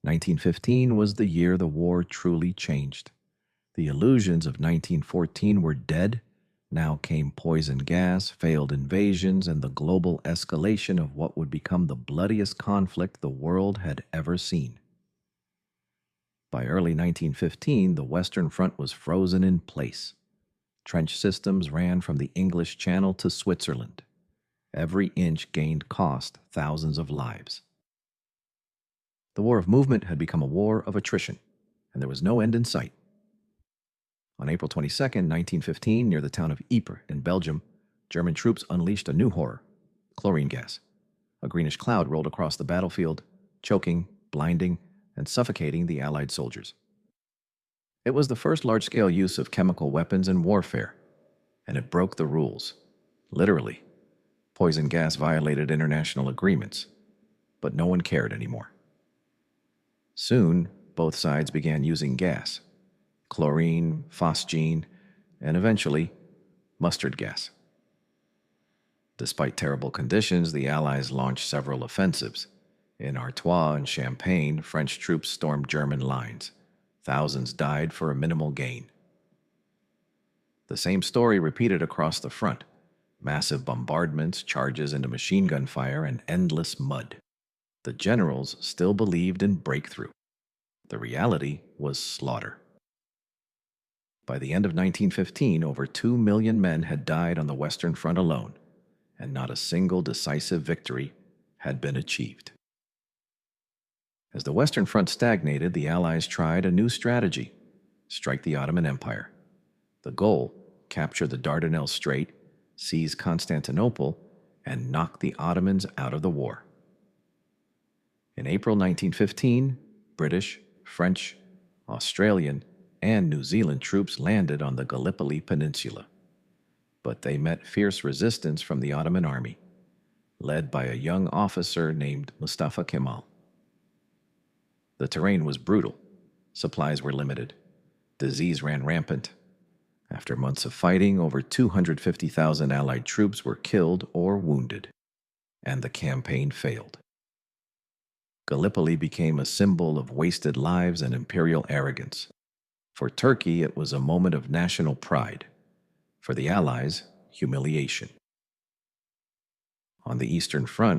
1915 was the year the war truly changed. The illusions of 1914 were dead. Now came poison gas, failed invasions, and the global escalation of what would become the bloodiest conflict the world had ever seen. By early 1915, the Western Front was frozen in place. Trench systems ran from the English Channel to Switzerland. Every inch gained cost thousands of lives. The war of movement had become a war of attrition, and there was no end in sight. On April 22, 1915, near the town of Ypres in Belgium, German troops unleashed a new horror: chlorine gas. A greenish cloud rolled across the battlefield, choking, blinding, and suffocating the Allied soldiers. It was the first large-scale use of chemical weapons in warfare, and it broke the rules. Literally, poison gas violated international agreements, but no one cared anymore. Soon, both sides began using gas: chlorine, phosgene, and eventually, mustard gas. Despite terrible conditions, the Allies launched several offensives. In Artois and Champagne, French troops stormed German lines. Thousands died for a minimal gain. The same story repeated across the front: massive bombardments, charges into machine gun fire, and endless mud. The generals still believed in breakthrough. The reality was slaughter. By the end of 1915, over 2 million men had died on the Western Front alone, and not a single decisive victory had been achieved. As the Western Front stagnated, the Allies tried a new strategy: strike the Ottoman Empire. The goal: capture the Dardanelles Strait, seize Constantinople, and knock the Ottomans out of the war. In April 1915, British, French, Australian, and New Zealand troops landed on the Gallipoli Peninsula. But they met fierce resistance from the Ottoman army, led by a young officer named Mustafa Kemal. The terrain was brutal. Supplies were limited. Disease ran rampant. After months of fighting, over 250,000 Allied troops were killed or wounded, and the campaign failed. Gallipoli became a symbol of wasted lives and imperial arrogance. For Turkey, it was a moment of national pride. For the Allies, humiliation. On the Eastern Front,